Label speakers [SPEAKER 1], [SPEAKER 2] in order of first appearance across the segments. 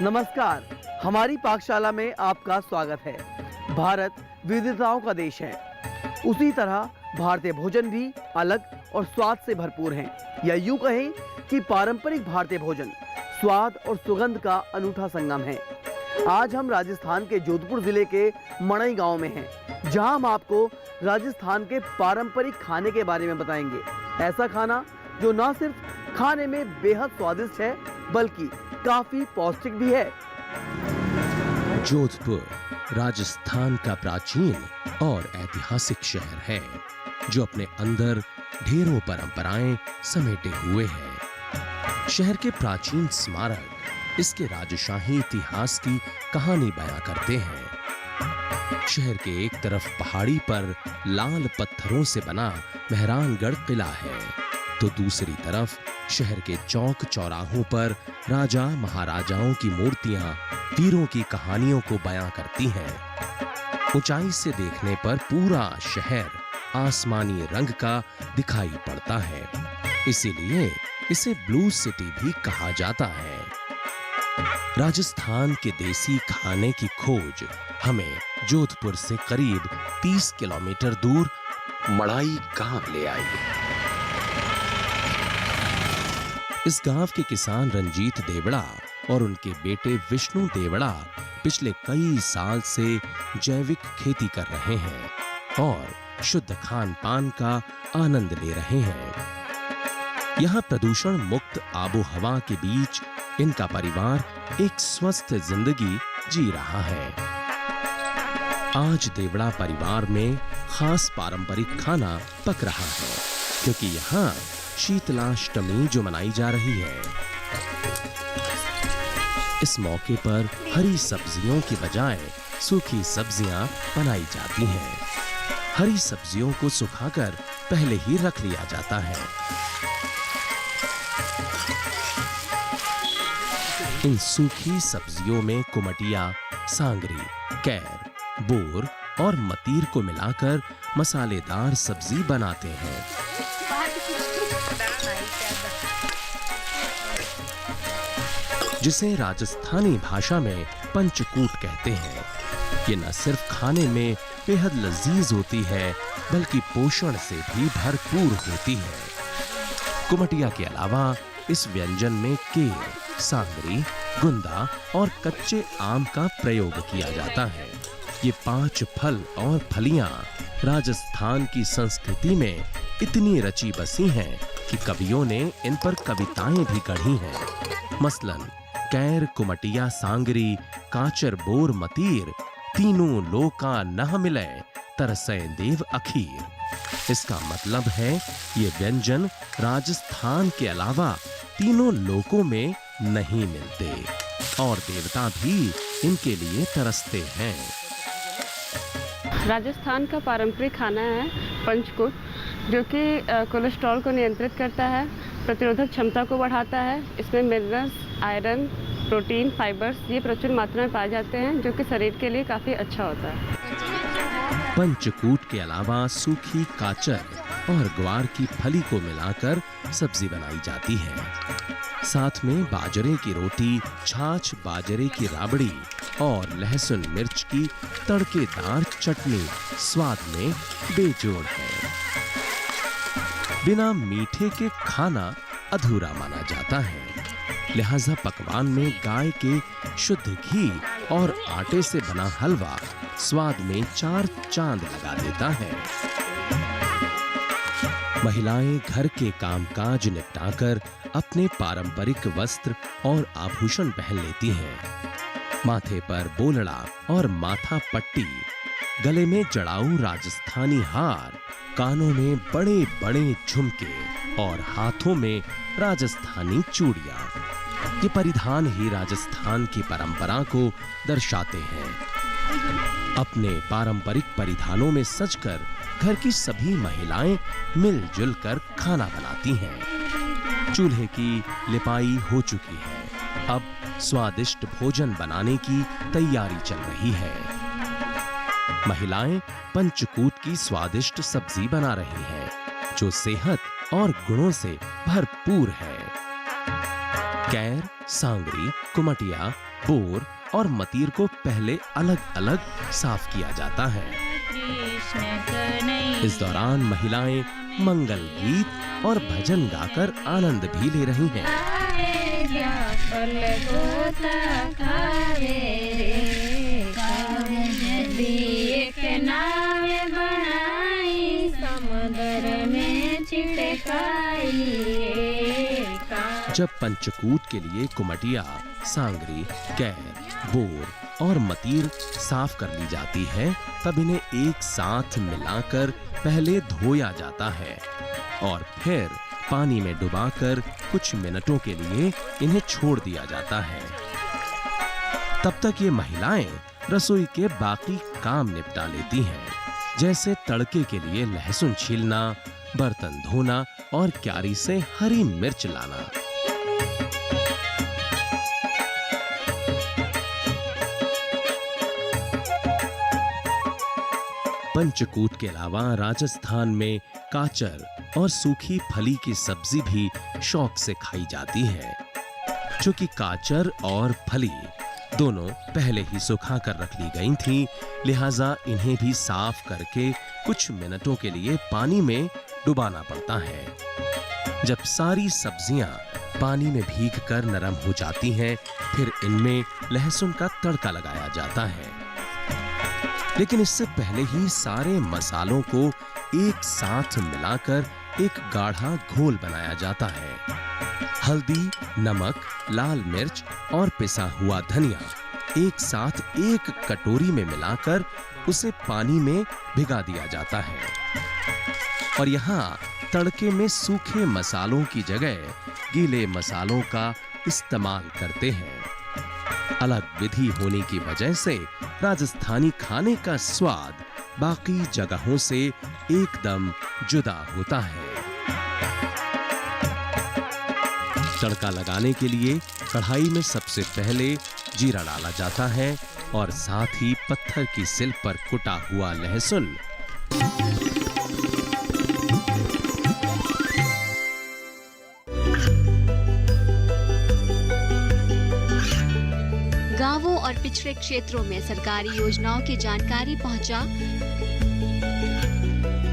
[SPEAKER 1] नमस्कार, हमारी पाकशाला में आपका स्वागत है। भारत विविधताओं का देश है। उसी तरह भारतीय भोजन भी अलग और स्वाद से भरपूर हैं। या यूं कहें कि पारंपरिक भारतीय भोजन स्वाद और सुगंध का अनूठा संगम है। आज हम राजस्थान के जोधपुर जिले के मड़ई गांव में हैं, जहां हम आपको राजस्थान के पारंपरिक खाने के बारे में बताएंगे। ऐसा खाना जो न सिर्फ खाने में बेहद स्वादिष्ट है, बल्कि काफी पौष्टिक भी है।
[SPEAKER 2] जोधपुर राजस्थान का प्राचीन और ऐतिहासिक शहर है, जो अपने अंदर ढेरों परंपराएं समेटे हुए है। शहर के प्राचीन स्मारक इसके राजशाही इतिहास की कहानी बयां करते हैं। शहर के एक तरफ पहाड़ी पर लाल पत्थरों से बना मेहरानगढ़ किला है, तो दूसरी तरफ शहर के चौक चौराहों पर राजा महाराजाओं की मूर्तियां वीरों की कहानियों को बयां करती हैं। ऊंचाई से देखने पर पूरा शहर आसमानी रंग का दिखाई पड़ता है, इसीलिए इसे ब्लू सिटी भी कहा जाता है। राजस्थान के देसी खाने की खोज हमें जोधपुर से करीब 30 किलोमीटर दूर मड़ई गांव ले आई। इस गांव के किसान रंजीत देवड़ा और उनके बेटे विष्णु देवड़ा पिछले कई साल से जैविक खेती कर रहे हैं और शुद्ध खान पान का आनंद ले रहे हैं। यहाँ प्रदूषण मुक्त आबो हवा के बीच इनका परिवार एक स्वस्थ जिंदगी जी रहा है। आज देवड़ा परिवार में खास पारंपरिक खाना पक रहा है, क्योंकि यहाँ शीतलाष्टमी जो मनाई जा रही है। इस मौके पर हरी सब्जियों की बजाय सूखी सब्जियां बनाई जाती हैं। हरी सब्जियों को सुखाकर पहले ही रख लिया जाता है। इन सूखी सब्जियों में कुमटिया, सांगरी, कैर, बोर और मतीर को मिलाकर मसालेदार सब्जी बनाते हैं। जिसे राजस्थानी भाषा में पंचकूट कहते हैं। ये न सिर्फ खाने में बेहद लजीज होती है, बल्कि पोषण से भी भरपूर होती है। कुमटिया के अलावा इस व्यंजन में केर, सांगरी, गुंदा और कच्चे आम का प्रयोग किया जाता है। ये 5 फल और फलियां राजस्थान की संस्कृति में इतनी रची बसी हैं कि कवियों ने इन पर कविताएं भी गढ़ी हैं। मसलन कैर, कुमटिया, सांगरी, काचर, बोर, मतीर, तीनों लोका नह मिले तरसै देव अखीर। इसका मतलब है ये व्यंजन राजस्थान के अलावा तीनों लोकों में नहीं मिलते और देवता भी इनके लिए तरसते हैं।
[SPEAKER 3] राजस्थान का पारंपरिक खाना है पंचकूट, जो कि कोलेस्ट्रॉल को नियंत्रित करता है, प्रतिरोधक क्षमता को बढ़ाता है। इसमें मिनरल्स, आयरन, प्रोटीन, फाइबर्स ये प्रचुर मात्रा में पाए जाते हैं, जो कि शरीर के लिए काफ़ी अच्छा होता है।
[SPEAKER 2] पंचकूट के अलावा सूखी काचर और ग्वार की फली को मिलाकर सब्जी बनाई जाती है। साथ में बाजरे की रोटी, छाछ, बाजरे की राबड़ी और लहसुन मिर्च की तड़केदार चटनी स्वाद में बेजोड़ है। बिना मीठे के खाना अधूरा माना जाता है, लिहाजा पकवान में गाय के शुद्ध घी और आटे से बना हलवा स्वाद में 4 चांद लगा देता है। महिलाएं घर के कामकाज निपटाकर अपने पारंपरिक वस्त्र और आभूषण पहन लेती हैं। माथे पर बोलड़ा और माथा पट्टी, गले में जड़ाऊ राजस्थानी हार, कानों में बड़े बड़े झुमके और हाथों में राजस्थानी चूड़ियां। ये परिधान ही राजस्थान की परंपरा को दर्शाते हैं। अपने पारंपरिक परिधानों में सजकर घर की सभी महिलाएं मिलजुल कर खाना बनाती हैं। चूल्हे की लिपाई हो चुकी है, अब स्वादिष्ट भोजन बनाने की तैयारी चल रही है। महिलाएं पंचकूट की स्वादिष्ट सब्जी बना रही हैं, जो सेहत और गुणों से भरपूर है। कैर, सांगरी, कुमटिया, बोर और मतीर को पहले अलग अलग साफ किया जाता है। इस दौरान महिलाएं मंगल गीत और भजन गाकर आनंद भी ले रही हैं। जब पंचकूट के लिए कुमटिया, सांगरी, कैर, बोर और मतीर साफ कर ली जाती है, तब इन्हें एक साथ मिलाकर पहले धोया जाता है और फिर पानी में डुबाकर कुछ मिनटों के लिए इन्हें छोड़ दिया जाता है। तब तक ये महिलाएं रसोई के बाकी काम निपटा लेती हैं, जैसे तड़के के लिए लहसुन छीलना, बर्तन धोना और क्यारी से हरी मिर्च लाना। पंचकूट के अलावा राजस्थान में काचर और सूखी फली की सब्जी भी शौक से खाई जाती है। चूंकि काचर और फली दोनों पहले ही सुखा कर रख ली गई थीं, लिहाजा इन्हें भी साफ करके कुछ मिनटों के लिए पानी में डुबाना पड़ता है। जब सारी सब्जियां पानी में भीगकर नरम हो जाती हैं, फिर इनमें लहसुन का तड़का लगाया जाता है। लेकिन इससे पहले ही सारे मसालों को एक साथ मिलाकर एक गाढ़ा घोल बनाया जाता है। हल्दी, नमक, लाल मिर्च और पिसा हुआ धनिया एक साथ एक कटोरी में मिलाकर उसे पानी में भिगा दिया जाता है और यहाँ तड़के में सूखे मसालों की जगह गीले मसालों का इस्तेमाल करते हैं। अलग विधि होने की वजह से राजस्थानी खाने का स्वाद बाकी जगहों से एकदम जुदा होता है। तड़का लगाने के लिए कढ़ाई में सबसे पहले जीरा डाला जाता है और साथ ही पत्थर की सिल पर कुटा हुआ लहसुन।
[SPEAKER 4] गांवों और पिछड़े क्षेत्रों में सरकारी योजनाओं की जानकारी पहुंचा।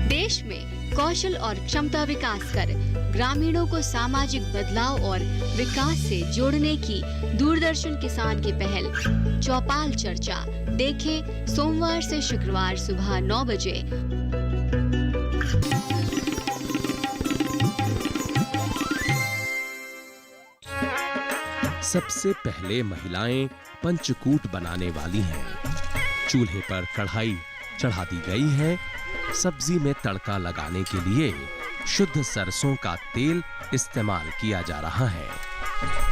[SPEAKER 4] देश में कौशल और क्षमता विकास कर ग्रामीणों को सामाजिक बदलाव और विकास से जोड़ने की दूरदर्शन किसान की पहल चौपाल चर्चा देखें सोमवार से शुक्रवार सुबह 9 बजे।
[SPEAKER 2] सबसे पहले महिलाएं पंचकूट बनाने वाली हैं। चूल्हे पर कढ़ाई चढ़ा दी गई है। सब्जी में तड़का लगाने के लिए शुद्ध सरसों का तेल इस्तेमाल किया जा रहा है।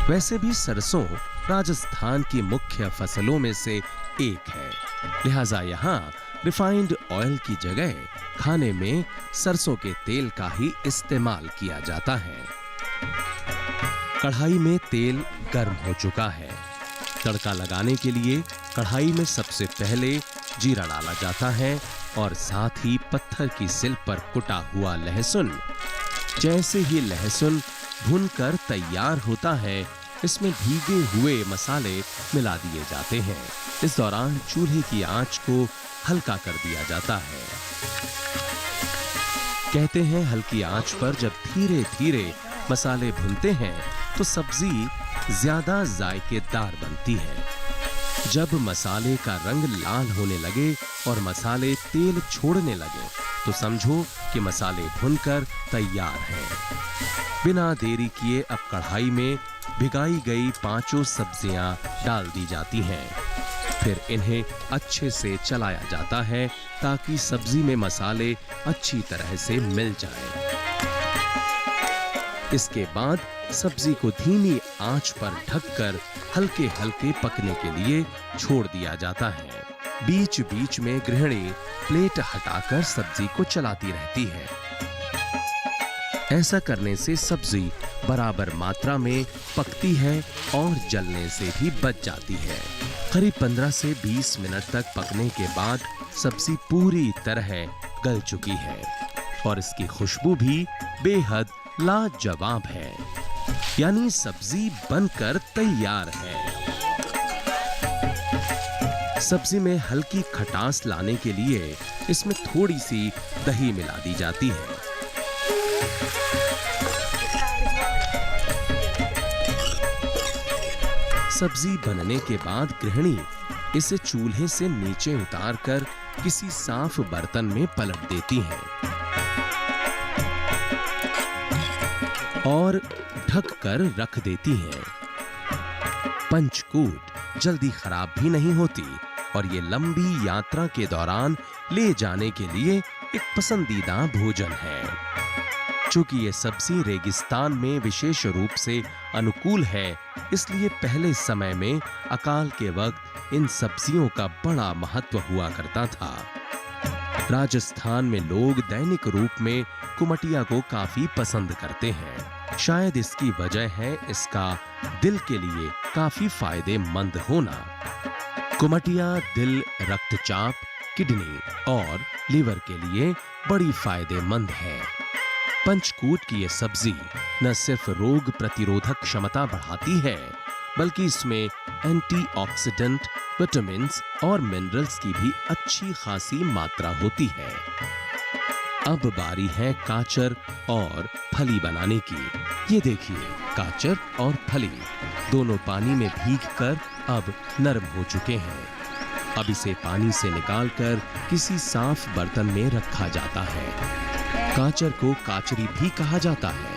[SPEAKER 2] वैसे भी सरसों राजस्थान की मुख्य फसलों में से एक है, लिहाजा यहाँ रिफाइंड ऑयल की जगह खाने में सरसों के तेल का ही इस्तेमाल किया जाता है। कढ़ाई में तेल गर्म हो चुका है। तड़का लगाने के लिए कढ़ाई में सबसे पहले जीरा डाला जाता है और साथ ही पत्थर की सिल पर कुटा हुआ लहसुन। जैसे ही लहसुन भुनकर तैयार होता है, इसमें भीगे हुए मसाले मिला दिए जाते हैं। इस दौरान चूल्हे की आंच को हल्का कर दिया जाता है। कहते हैं हल्की आंच पर जब धीरे धीरे मसाले भुनते हैं तो सब्जी ज्यादा जायकेदार बनती है। जब मसाले का रंग लाल होने लगे और मसाले तेल छोड़ने लगे तो समझो कि मसाले भुनकर तैयार हैं। बिना देरी किए अब कढ़ाई में भिगाई गई 5 सब्जियां डाल दी जाती हैं। फिर इन्हें अच्छे से चलाया जाता है ताकि सब्जी में मसाले अच्छी तरह से मिल जाएं। इसके बाद सब्जी को धीमी आंच पर ढककर हल्के हल्के पकने के लिए छोड़ दिया जाता है। बीच बीच में गृहिणी प्लेट हटाकर सब्जी को चलाती रहती है। ऐसा करने से सब्जी बराबर मात्रा में पकती है और जलने से भी बच जाती है। करीब 15 से 20 मिनट तक पकने के बाद सब्जी पूरी तरह गल चुकी है और इसकी खुशबू भी बेहद लाजवाब है। यानी सब्जी बनकर तैयार है। सब्जी में हल्की खटास लाने के लिए इसमें थोड़ी सी दही मिला दी जाती है। सब्जी बनने के बाद गृहिणी इसे चूल्हे से नीचे उतारकर किसी साफ बर्तन में पलट देती हैं और ढक कर रख देती हैं। पंचकूट जल्दी खराब भी नहीं होती और ये लंबी यात्रा के दौरान ले जाने के लिए एक पसंदीदा भोजन है। चूंकि ये सब्जी रेगिस्तान में विशेष रूप से अनुकूल है, इसलिए पहले समय में अकाल के वक्त इन सब्जियों का बड़ा महत्व हुआ करता था। राजस्थान में लोग दैनिक रूप में कुमटिया को काफी पसंद करते हैं। शायद इसकी वजह है इसका दिल के लिए काफी फायदेमंद होना। कुमटिया दिल, रक्तचाप, किडनी और लीवर के लिए बड़ी फायदेमंद है। पंचकूट की ये सब्जी न सिर्फ रोग प्रतिरोधक क्षमता बढ़ाती है, बल्कि इसमें एंटीऑक्सीडेंट, विटामिन्स और मिनरल्स की भी अच्छी खासी मात्रा होती है। अब बारी है काचर और फली बनाने की। ये देखिए, काचर और फली दोनों पानी में भीगकर अब नरम हो चुके हैं। अब इसे पानी से निकालकर किसी साफ बर्तन में रखा जाता है। काचर को काचरी भी कहा जाता है।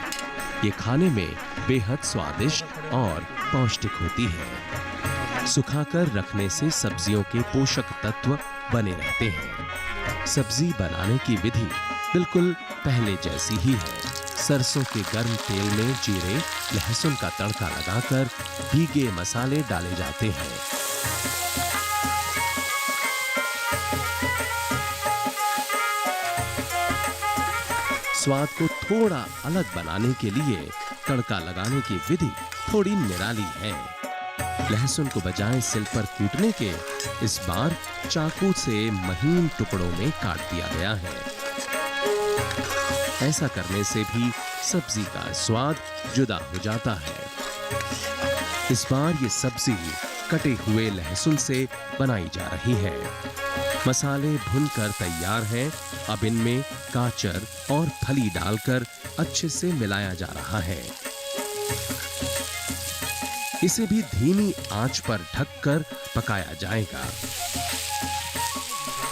[SPEAKER 2] ये खाने में बेहद स्वादिष्ट और पौष्टिक होती है। सुखाकर रखने से सब्जियों के पोषक तत्व बने रहते हैं। सब्जी बनाने की विधि बिल्कुल पहले जैसी ही है। सरसों के गर्म तेल में जीरे, लहसुन का तड़का लगाकर भीगे मसाले डाले जाते हैं। स्वाद को थोड़ा अलग बनाने के लिए तड़का लगाने की विधि थोड़ी निराली है। लहसुन को बजाय सिल पर कूटने के इस बार चाकू से महीन टुकड़ों में काट दिया गया है। ऐसा करने से भी सब्जी का स्वाद जुदा हो जाता है। इस बार ये सब्जी कटे हुए लहसुन से बनाई जा रही है। मसाले भुनकर तैयार हैं। अब इनमें काचर और फली डालकर अच्छे से मिलाया जा रहा है। इसे भी धीमी आंच पर ढककर पकाया जाएगा।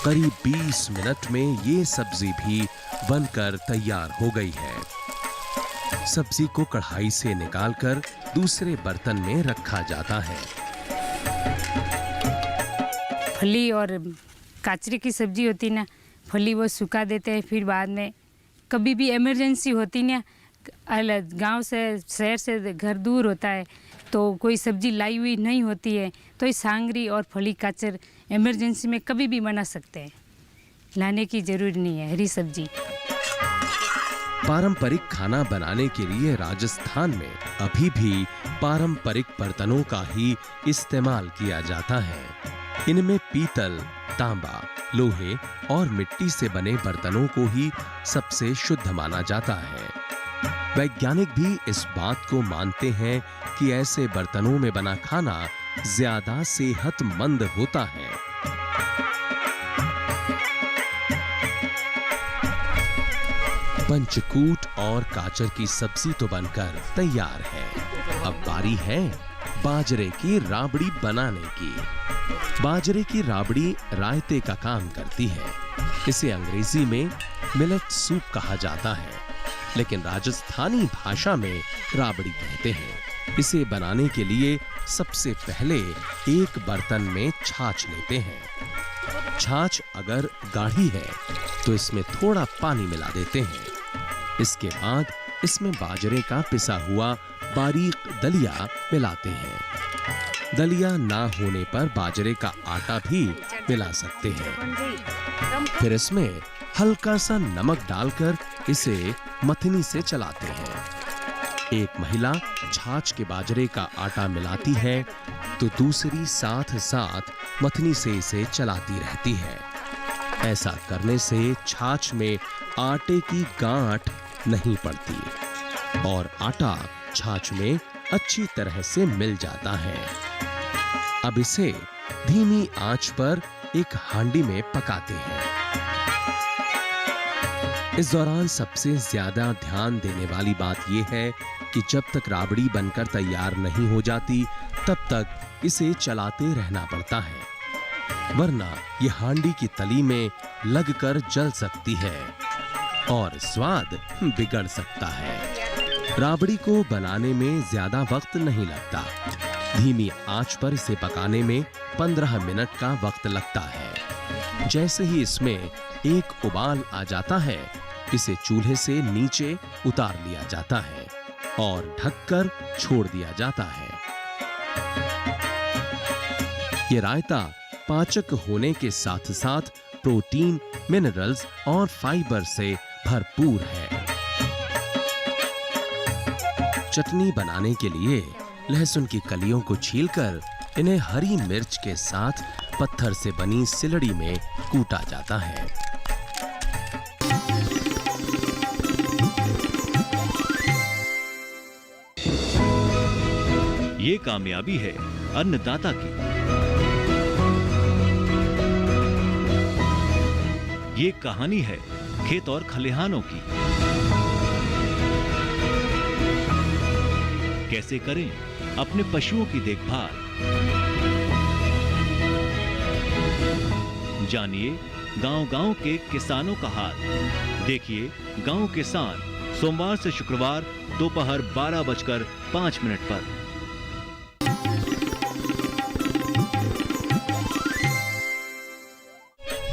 [SPEAKER 2] करीब 20 मिनट में ये सब्जी भी बनकर तैयार हो गई है। सब्जी को कढ़ाई से निकालकर दूसरे बर्तन में रखा जाता है।
[SPEAKER 5] फली और काचरी की सब्जी होती ना, फली वो सुखा देते हैं, फिर बाद में कभी भी इमरजेंसी होती ना, गांव से शहर से घर दूर होता है तो कोई सब्जी लाई हुई नहीं होती है, तो इस सांगरी और फली काचर इमरजेंसी में कभी भी बना सकते हैं। लाने की जरूरत नहीं है हरी सब्जी।
[SPEAKER 2] पारंपरिक खाना बनाने के लिए राजस्थान में अभी भी पारंपरिक बर्तनों का ही इस्तेमाल किया जाता है। इनमें पीतल, तांबा, लोहे और मिट्टी से बने बर्तनों को ही सबसे शुद्ध माना जाता है। वैज्ञानिक भी इस बात को मानते हैं कि ऐसे बर्तनों में बना खाना ज्यादा सेहतमंद होता है। पंचकूट और काचर की सब्जी तो बनकर तैयार है। अब बारी है बाजरे की राबड़ी बनाने की। बाजरे की राबड़ी रायते का काम करती है। इसे अंग्रेजी में मिलेट सूप कहा जाता है, लेकिन राजस्थानी भाषा में राबड़ी कहते हैं। इसे बनाने के लिए सबसे पहले एक बर्तन में छाछ लेते हैं। छाछ अगर गाढ़ी है तो इसमें थोड़ा पानी मिला देते हैं। इसके बाद इसमें बाजरे का पिसा हुआ बारीक दलिया मिलाते हैं। दलिया ना होने पर बाजरे का आटा भी मिला सकते हैं। फिर इसमें हल्का सा नमक डालकर इसे मथनी से चलाते हैं। एक महिला छाछ के बाजरे का आटा मिलाती है तो दूसरी साथ साथ मथनी से इसे चलाती रहती है। ऐसा करने से छाछ में आटे की गांठ नहीं पड़ती और आटा छाछ में अच्छी तरह से मिल जाता है। अब इसे धीमी आंच पर एक हांडी में पकाते हैं। इस दौरान सबसे ज्यादा ध्यान देने वाली बात यह है कि जब तक राबड़ी बनकर तैयार नहीं हो जाती तब तक इसे चलाते रहना पड़ता है, वरना यह हांडी की तली में लगकर जल सकती है और स्वाद बिगड़ सकता है। राबड़ी को बनाने में ज्यादा वक्त नहीं लगता। धीमी आंच पर इसे पकाने में 15 मिनट का वक्त लगता है। जैसे ही इसमें एक उबाल आ जाता है, इसे चूल्हे से नीचे उतार लिया जाता है और ढककर छोड़ दिया जाता है। ये रायता पाचक होने के साथ साथ प्रोटीन, मिनरल्स और फाइबर से भरपूर है। चटनी बनाने के लिए लहसुन की कलियों को छीलकर इन्हें हरी मिर्च के साथ पत्थर से बनी सिलड़ी में कूटा जाता है।
[SPEAKER 6] ये कामयाबी है अन्नदाता की। ये कहानी है खेत और खलिहानों की। कैसे करें अपने पशुओं की देखभाल, जानिए गांव-गांव के किसानों का हाल। देखिए गांव किसान सोमवार से शुक्रवार दोपहर 12:05 पर।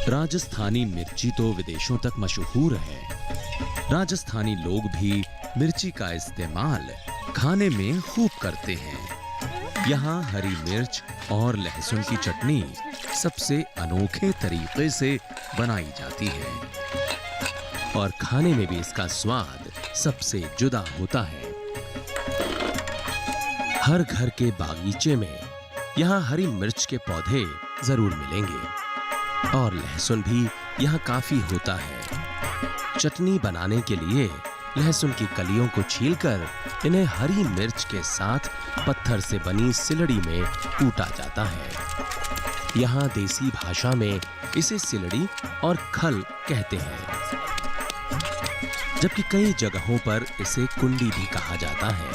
[SPEAKER 2] राजस्थानी मिर्ची तो विदेशों तक मशहूर है। राजस्थानी लोग भी मिर्ची का इस्तेमाल खाने में खूब करते हैं। यहाँ हरी मिर्च और लहसुन की चटनी सबसे अनोखे तरीके से बनाई जाती है और खाने में भी इसका स्वाद सबसे जुदा होता है। हर घर के बागीचे में यहाँ हरी मिर्च के पौधे जरूर मिलेंगे और लहसुन भी यहाँ काफी होता है। चटनी बनाने के लिए लहसुन की कलियों को छीलकर इन्हें हरी मिर्च के साथ पत्थर से बनी सिलड़ी में कूटा जाता है। यहाँ देसी भाषा में इसे सिलड़ी और खल कहते हैं, जबकि कई जगहों पर इसे कुंडी भी कहा जाता है।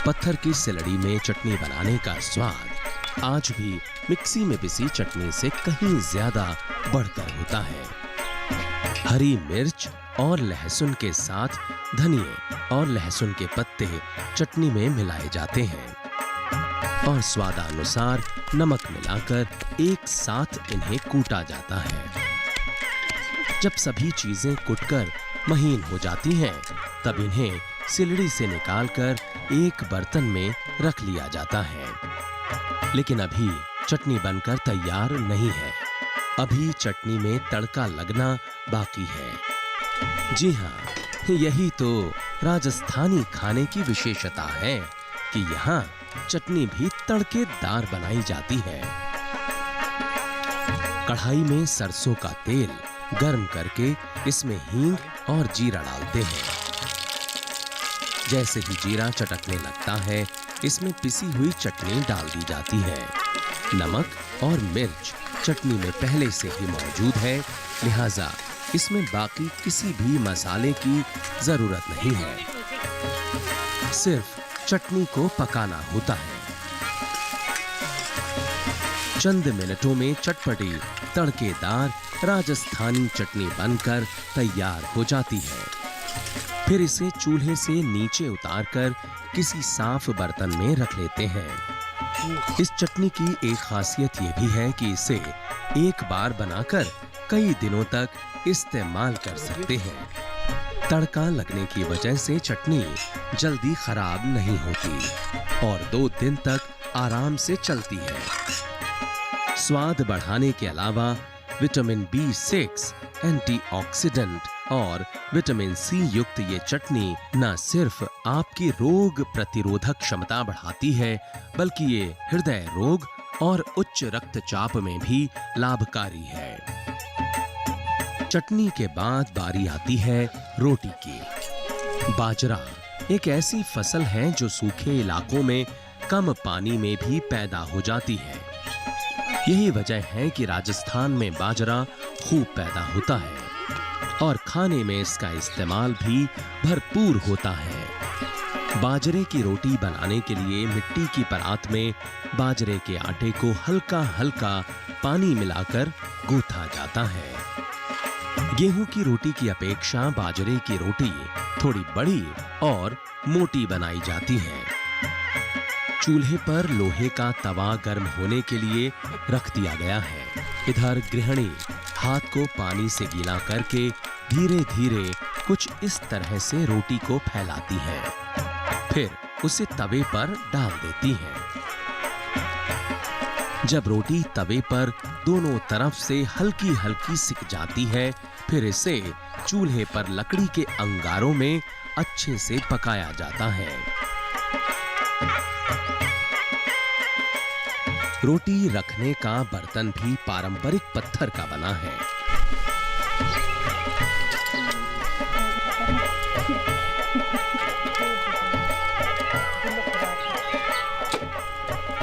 [SPEAKER 2] पत्थर की सिलड़ी में चटनी बनाने का स्वाद आज भी मिक्सी में पिसी चटनी से कहीं ज्यादा बढ़कर होता है। हरी मिर्च और लहसुन के साथ धनिये और लहसुन के पत्ते चटनी में मिलाए जाते हैं और स्वादानुसार नमक मिलाकर एक साथ इन्हें कूटा जाता है। जब सभी चीजें कुटकर महीन हो जाती हैं, तब इन्हें सिलड़ी से निकालकर एक बर्तन में रख लिया जाता है। लेकिन अभी चटनी बनकर तैयार नहीं है। अभी चटनी में तड़का लगना बाकी है। जी हाँ, यही तो राजस्थानी खाने की विशेषता है कि यहाँ चटनी भी तड़केदार बनाई जाती है। कढ़ाई में सरसों का तेल गर्म करके इसमें हींग और जीरा डालते हैं। जैसे ही जीरा चटकने लगता है, इसमें पिसी हुई चटनी डाल दी जाती है। नमक और मिर्च चटनी में पहले से ही मौजूद है, लिहाजा इसमें बाकी किसी भी मसाले की जरूरत नहीं है। सिर्फ चटनी को पकाना होता है। चंद मिनटों में चटपटी तड़केदार राजस्थानी चटनी बनकर तैयार हो जाती है। फिर इसे चूल्हे से नीचे उतारकर किसी साफ बर्तन में रख लेते हैं। इस चटनी की एक खासियत यह भी है कि इसे एक बार बनाकर कई दिनों तक इस्तेमाल कर सकते हैं। तड़का लगने की वजह से चटनी जल्दी खराब नहीं होती और 2 दिन तक आराम से चलती है। स्वाद बढ़ाने के अलावा विटामिन B6, एंटीऑक्सीडेंट और विटामिन C युक्त ये चटनी न सिर्फ आपकी रोग प्रतिरोधक क्षमता बढ़ाती है, बल्कि ये हृदय रोग और उच्च रक्तचाप में भी लाभकारी है। चटनी के बाद बारी आती है रोटी की। बाजरा एक ऐसी फसल है जो सूखे इलाकों में कम पानी में भी पैदा हो जाती है। यही वजह है कि राजस्थान में बाजरा खूब पैदा होता है और खाने में इसका इस्तेमाल भी भरपूर होता है। बाजरे की रोटी बनाने के लिए मिट्टी की परात में बाजरे के आटे को हल्का हल्का पानी मिलाकर गूंथा जाता है। गेहूं की रोटी की अपेक्षा बाजरे की रोटी थोड़ी बड़ी और मोटी बनाई जाती है। चूल्हे पर लोहे का तवा गर्म होने के लिए रख दिया गया है। इधर गृहिणी हाथ को पानी से गीला करके धीरे धीरे कुछ इस तरह से रोटी को फैलाती है, फिर उसे तवे पर डाल देती है। जब रोटी तवे पर दोनों तरफ से हल्की हल्की सिक जाती है, फिर इसे चूल्हे पर लकड़ी के अंगारों में अच्छे से पकाया जाता है। रोटी रखने का बर्तन भी पारंपरिक पत्थर का बना है।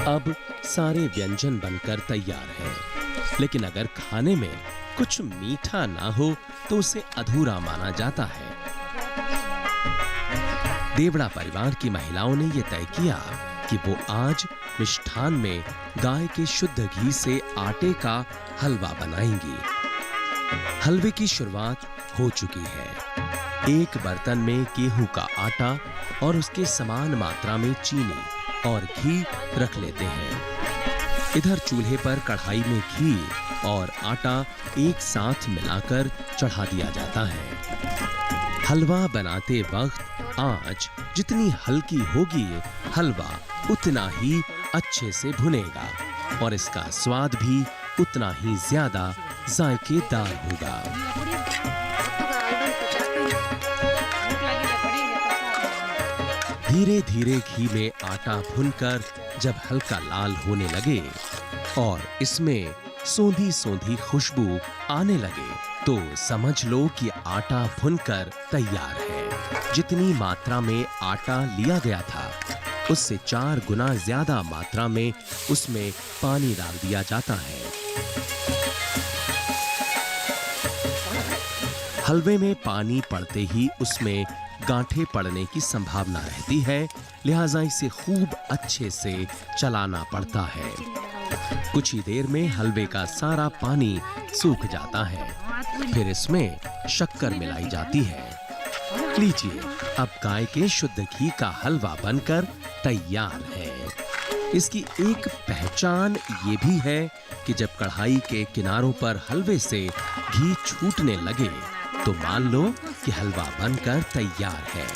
[SPEAKER 2] अब सारे व्यंजन बनकर तैयार हैं, लेकिन अगर खाने में कुछ मीठा ना हो तो उसे अधूरा माना जाता है। देवड़ा परिवार की महिलाओं ने यह तय किया कि वो आज मिष्ठान में गाय के शुद्ध घी से आटे का हलवा बनाएंगी। हलवे की शुरुआत हो चुकी है। एक बर्तन में गेहूं का आटा और उसके समान मात्रा में चीनी और घी रख लेते हैं। इधर चूल्हे पर कढ़ाई में घी और आटा एक साथ मिलाकर चढ़ा दिया जाता है। हलवा बनाते वक्त आंच जितनी हल्की होगी, हलवा उतना ही अच्छे से भुनेगा और इसका स्वाद भी उतना ही ज्यादा जायकेदार होगा। धीरे धीरे घी में आटा भुनकर जब हल्का लाल होने लगे और इसमें सोंधी सोंधी खुशबू आने लगे, तो समझ लो कि आटा भुनकर तैयार है। जितनी मात्रा में आटा लिया गया था, उससे 4 गुना ज्यादा मात्रा में उसमें पानी डाल दिया जाता है। हलवे में पानी पड़ते ही उसमें गांठें पड़ने की संभावना रहती है, लिहाजा इसे खूब अच्छे से चलाना पड़ता है। कुछ ही देर में हलवे का सारा पानी सूख जाता है, फिर इसमें शक्कर मिलाई जाती है। लीजिए, अब गाय के शुद्ध घी का हलवा बनकर तैयार है। इसकी एक पहचान ये भी है कि जब कढ़ाई के किनारों पर हलवे से घी छूटने लगे तो मान लो कि हलवा बनकर तैयार है।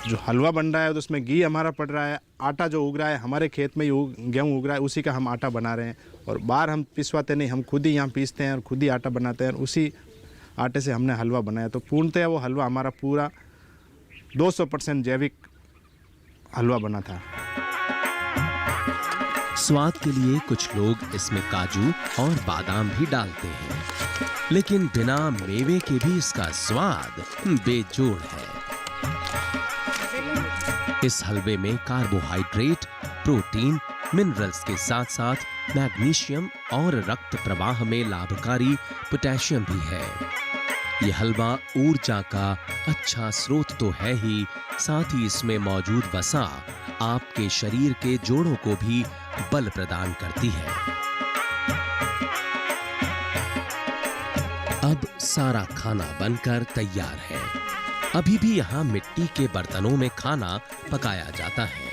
[SPEAKER 7] जो हलवा बन रहा है तो उसमें घी हमारा पड़ रहा है, आटा जो उग रहा है हमारे खेत में ही गेहूँ उग रहा है, उसी का हम आटा बना रहे हैं और बाहर हम पिसवाते नहीं, हम खुद ही यहाँ पीसते हैं और खुद ही आटा बनाते हैं। उसी आटे से हमने हलवा बनाया, तो पूर्णतः वो हलवा हमारा पूरा 200% जैविक हलवा बना था।
[SPEAKER 2] स्वाद के लिए कुछ लोग इसमें काजू और बादाम भी डालते हैं, लेकिन बिना मेवे के भी इसका स्वाद बेजोड़ है। इस हलवे में कार्बोहाइड्रेट, प्रोटीन, मिनरल्स के साथ साथ मैग्नीशियम और रक्त प्रवाह में लाभकारी पोटेशियम भी है। यह हलवा ऊर्जा का अच्छा स्रोत तो है ही, साथ ही इसमें मौजूद वसा आपके शरीर के जोड़ों को भी बल प्रदान करती है। अब सारा खाना बनकर तैयार है। अभी भी यहाँ मिट्टी के बर्तनों में खाना पकाया जाता है।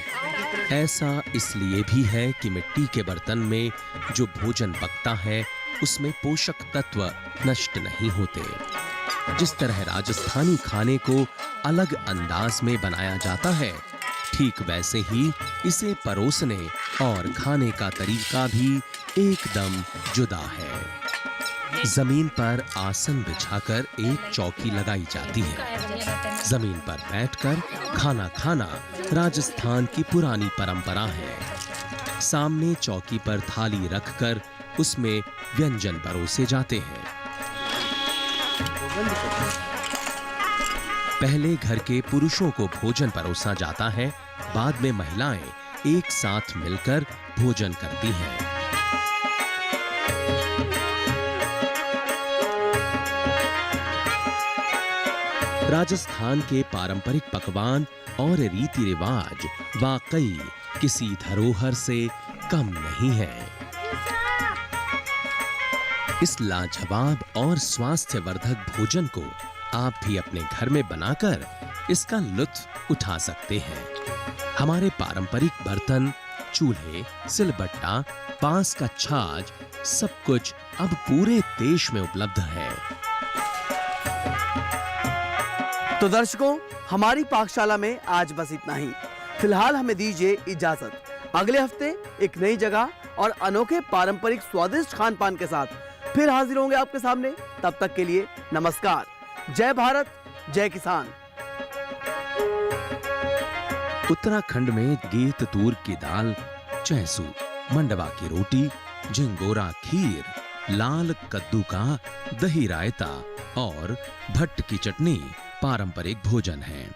[SPEAKER 2] ऐसा इसलिए भी है कि मिट्टी के बर्तन में जो भोजन पकता है उसमें पोषक तत्व नष्ट नहीं होते। जिस तरह राजस्थानी खाने को अलग अंदाज में बनाया जाता है, ठीक वैसे ही इसे परोसने और खाने का तरीका भी एकदम जुदा है। जमीन पर आसन बिछाकर एक चौकी लगाई जाती है। जमीन पर बैठकर खाना खाना राजस्थान की पुरानी परंपरा है। सामने चौकी पर थाली रखकर उसमें व्यंजन परोसे जाते हैं। पहले घर के पुरुषों को भोजन परोसा जाता है, बाद में महिलाएं एक साथ मिलकर भोजन करती हैं। राजस्थान के पारंपरिक पकवान और रीति रिवाज वाकई किसी धरोहर से कम नहीं है। इस लाजवाब और स्वास्थ्यवर्धक भोजन को आप भी अपने घर में बनाकर इसका लुत्फ उठा सकते हैं। हमारे पारंपरिक बर्तन, चूल्हे, सिलबट्टा, बांस का छाछ, सब कुछ अब पूरे देश में उपलब्ध है।
[SPEAKER 1] तो दर्शकों, हमारी पाकशाला में आज बस इतना ही। फिलहाल हमें दीजिए इजाजत। अगले हफ्ते एक नई जगह और अनोखे पारंपरिक स्वादिष्ट खान पान के साथ फिर हाजिर होंगे आपके सामने। तब तक के लिए नमस्कार। जय भारत, जय किसान।
[SPEAKER 2] उत्तराखंड में गेत तूर की दाल, चैसू, मंडवा की रोटी, झिंगोरा खीर, लाल कद्दू का दही रायता और भट्ट की चटनी पारंपरिक भोजन है।